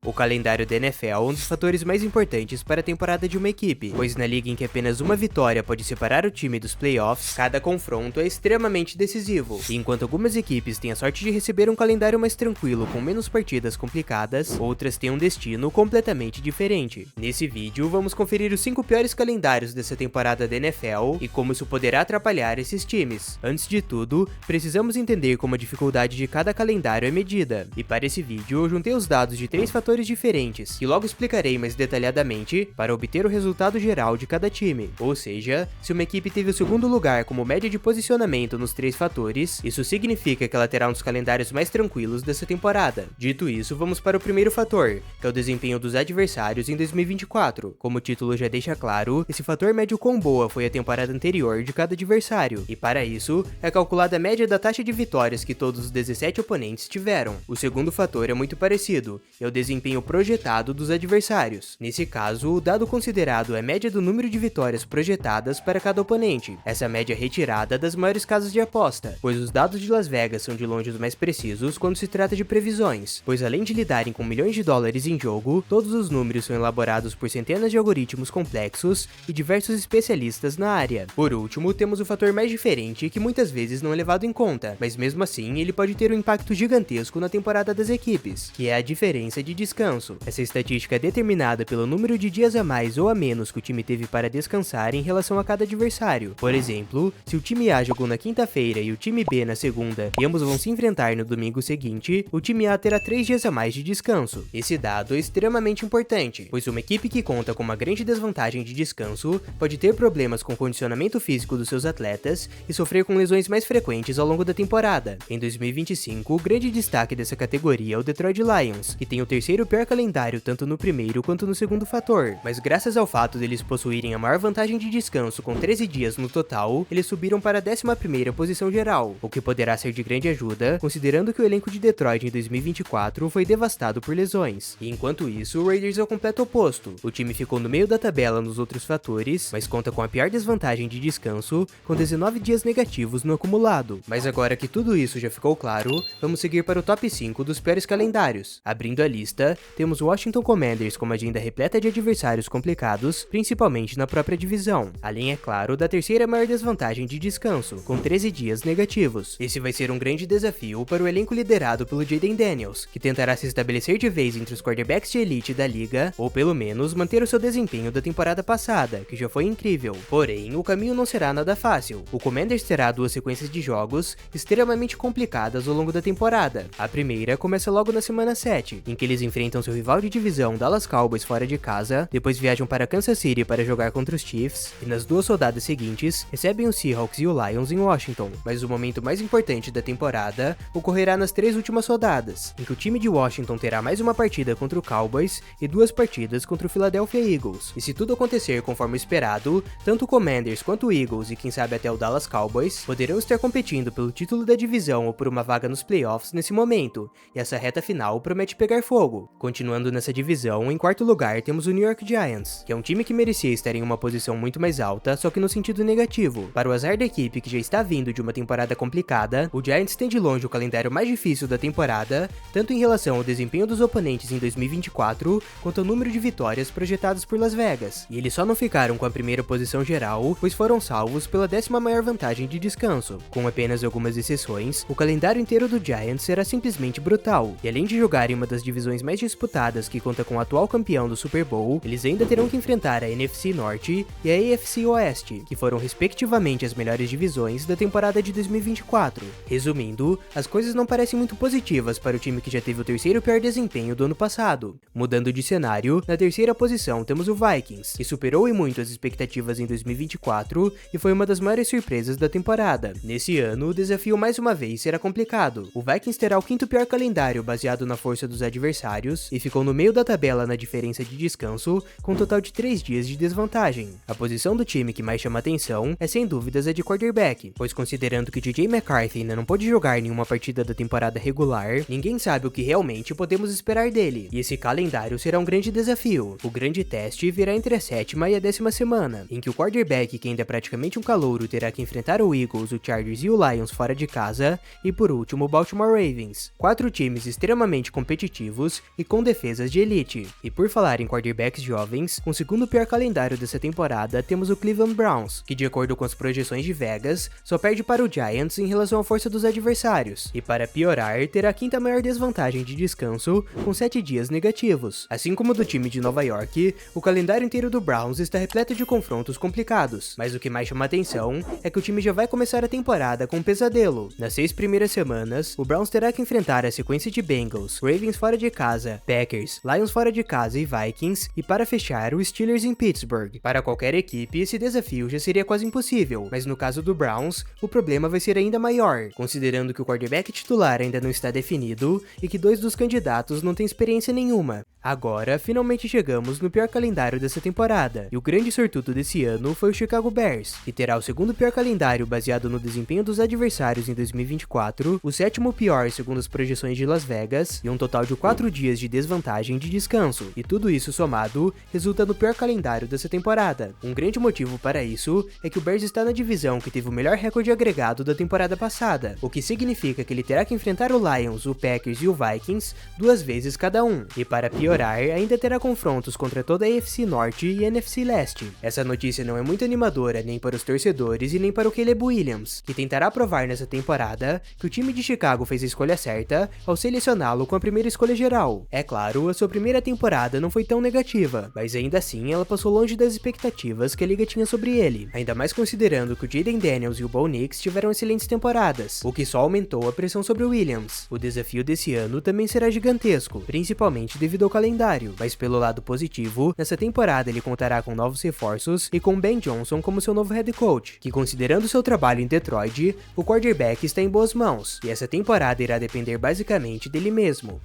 O calendário da NFL é um dos fatores mais importantes para a temporada de uma equipe, pois na liga em que apenas uma vitória pode separar o time dos playoffs, cada confronto é extremamente decisivo. E enquanto algumas equipes têm a sorte de receber um calendário mais tranquilo com menos partidas complicadas, outras têm um destino completamente diferente. Nesse vídeo, vamos conferir os 5 piores calendários dessa temporada da NFL e como isso poderá atrapalhar esses times. Antes de tudo, precisamos entender como a dificuldade de cada calendário é medida. E para esse vídeo, eu juntei os dados de 3 fatores diferentes, que logo explicarei mais detalhadamente para obter o resultado geral de cada time. Ou seja, se uma equipe teve o segundo lugar como média de posicionamento nos 3 fatores, isso significa que ela terá um dos calendários mais tranquilos dessa temporada. Dito isso, vamos para o primeiro fator, que é o desempenho dos adversários em 2024. Como o título já deixa claro, esse fator mede o quão boa foi a temporada anterior de cada adversário, e para isso, é calculada a média da taxa de vitórias que todos os 17 oponentes tiveram. O segundo fator é muito parecido, é o desempenho projetado dos adversários. Nesse caso, o dado considerado é a média do número de vitórias projetadas para cada oponente. Essa média é retirada das maiores casas de aposta, pois os dados de Las Vegas são de longe os mais precisos quando se trata de previsões, pois além de lidarem com milhões de dólares em jogo, todos os números são elaborados por centenas de algoritmos complexos e diversos especialistas na área. Por último, temos o fator mais diferente que muitas vezes não é levado em conta, mas mesmo assim ele pode ter um impacto gigantesco na temporada das equipes, que é a diferença de descanso. Essa estatística é determinada pelo número de dias a mais ou a menos que o time teve para descansar em relação a cada adversário. Por exemplo, se o time A jogou na quinta-feira e o time B na segunda, e ambos vão se enfrentar no domingo seguinte, o time A terá 3 dias a mais de descanso. Esse dado é extremamente importante, pois uma equipe que conta com uma grande desvantagem de descanso pode ter problemas com o condicionamento físico dos seus atletas e sofrer com lesões mais frequentes ao longo da temporada. Em 2025, o grande destaque dessa categoria é o Detroit Lions, que tem o terceiro pior calendário tanto no primeiro quanto no segundo fator, mas graças ao fato deles possuírem a maior vantagem de descanso com 13 dias no total, eles subiram para a 11ª posição geral, o que poderá ser de grande ajuda, considerando que o elenco de Detroit em 2024 foi devastado por lesões. E enquanto isso, o Raiders é o completo oposto. O time ficou no meio da tabela nos outros fatores, mas conta com a pior desvantagem de descanso, com 19 dias negativos no acumulado. Mas agora que tudo isso já ficou claro, vamos seguir para o top 5 dos piores calendários. Abrindo a lista, temos o Washington Commanders com uma agenda repleta de adversários complicados, principalmente na própria divisão, além, é claro, da terceira maior desvantagem de descanso, com 13 dias negativos. Esse vai ser um grande desafio para o elenco liderado pelo Jayden Daniels, que tentará se estabelecer de vez entre os quarterbacks de elite da liga, ou pelo menos manter o seu desempenho da temporada passada, que já foi incrível. Porém, o caminho não será nada fácil. O Commanders terá 2 sequências de jogos extremamente complicadas ao longo da temporada. A primeira começa logo na semana 7, em que eles enfrentam seu rival de divisão Dallas Cowboys fora de casa, depois viajam para Kansas City para jogar contra os Chiefs, e nas 2 rodadas seguintes recebem os Seahawks e o Lions em Washington. Mas o momento mais importante da temporada ocorrerá nas 3 últimas rodadas, em que o time de Washington terá mais uma partida contra o Cowboys e 2 partidas contra o Philadelphia Eagles. E se tudo acontecer conforme esperado, tanto o Commanders quanto o Eagles e quem sabe até o Dallas Cowboys poderão estar competindo pelo título da divisão ou por uma vaga nos playoffs nesse momento, e essa reta final promete pegar fogo. Continuando nessa divisão, em quarto lugar temos o New York Giants, que é um time que merecia estar em uma posição muito mais alta, só que no sentido negativo. Para o azar da equipe que já está vindo de uma temporada complicada, o Giants tem de longe o calendário mais difícil da temporada, tanto em relação ao desempenho dos oponentes em 2024, quanto ao número de vitórias projetadas por Las Vegas. E eles só não ficaram com a primeira posição geral, pois foram salvos pela 10ª maior vantagem de descanso. Com apenas algumas exceções, o calendário inteiro do Giants será simplesmente brutal. E além de jogar em uma das divisões mais disputadas que conta com o atual campeão do Super Bowl, eles ainda terão que enfrentar a NFC Norte e a AFC Oeste, que foram respectivamente as melhores divisões da temporada de 2024. Resumindo, as coisas não parecem muito positivas para o time que já teve o terceiro pior desempenho do ano passado. Mudando de cenário, na terceira posição temos o Vikings, que superou em muito as expectativas em 2024 e foi uma das maiores surpresas da temporada. Nesse ano, o desafio mais uma vez será complicado. O Vikings terá o 5º pior calendário baseado na força dos adversários e ficou no meio da tabela na diferença de descanso, com um total de 3 dias de desvantagem. A posição do time que mais chama atenção é sem dúvidas a de quarterback, pois considerando que DJ McCarthy ainda não pôde jogar nenhuma partida da temporada regular, ninguém sabe o que realmente podemos esperar dele, e esse calendário será um grande desafio. O grande teste virá entre a 7ª e a 10ª semana, em que o quarterback, que ainda é praticamente um calouro, terá que enfrentar o Eagles, o Chargers e o Lions fora de casa, e por último o Baltimore Ravens. 4 times extremamente competitivos e com defesas de elite. E por falar em quarterbacks jovens, com o segundo pior calendário dessa temporada, temos o Cleveland Browns, que de acordo com as projeções de Vegas, só perde para o Giants em relação à força dos adversários. E para piorar, terá a quinta maior desvantagem de descanso, com 7 dias negativos. Assim como o do time de Nova York, o calendário inteiro do Browns está repleto de confrontos complicados. Mas o que mais chama atenção é que o time já vai começar a temporada com um pesadelo. Nas 6 primeiras semanas, o Browns terá que enfrentar a sequência de Bengals, Ravens fora de casa, Packers, Lions fora de casa e Vikings, e para fechar, o Steelers em Pittsburgh. Para qualquer equipe, esse desafio já seria quase impossível, mas no caso do Browns, o problema vai ser ainda maior, considerando que o quarterback titular ainda não está definido e que 2 dos candidatos não têm experiência nenhuma. Agora, finalmente chegamos no pior calendário dessa temporada, e o grande sortudo desse ano foi o Chicago Bears, que terá o segundo pior calendário baseado no desempenho dos adversários em 2024, o sétimo pior segundo as projeções de Las Vegas, e um total de 4 dias de desvantagem de descanso, e tudo isso somado resulta no pior calendário dessa temporada. Um grande motivo para isso é que o Bears está na divisão que teve o melhor recorde agregado da temporada passada, o que significa que ele terá que enfrentar o Lions, o Packers e o Vikings 2 vezes cada um, e para piorar, ainda terá confrontos contra toda a AFC Norte e NFC Leste. Essa notícia não é muito animadora nem para os torcedores e nem para o Caleb Williams, que tentará provar nessa temporada que o time de Chicago fez a escolha certa ao selecioná-lo com a primeira escolha geral. É claro, a sua primeira temporada não foi tão negativa, mas ainda assim ela passou longe das expectativas que a liga tinha sobre ele, ainda mais considerando que o Jaden Daniels e o Bo Nix tiveram excelentes temporadas, o que só aumentou a pressão sobre o Williams. O desafio desse ano também será gigantesco, principalmente devido ao calendário, mas pelo lado positivo, nessa temporada ele contará com novos reforços e com Ben Johnson como seu novo head coach, que considerando seu trabalho em Detroit, o quarterback está em boas mãos, e essa temporada irá depender basicamente dele mesmo.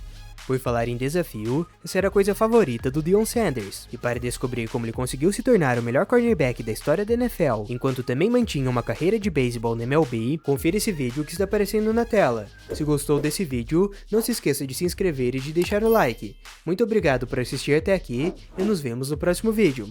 Por falar em desafio, essa era a coisa favorita do Deion Sanders, e para descobrir como ele conseguiu se tornar o melhor quarterback da história da NFL, enquanto também mantinha uma carreira de beisebol na MLB, confira esse vídeo que está aparecendo na tela. Se gostou desse vídeo, não se esqueça de se inscrever e de deixar o like. Muito obrigado por assistir até aqui, e nos vemos no próximo vídeo.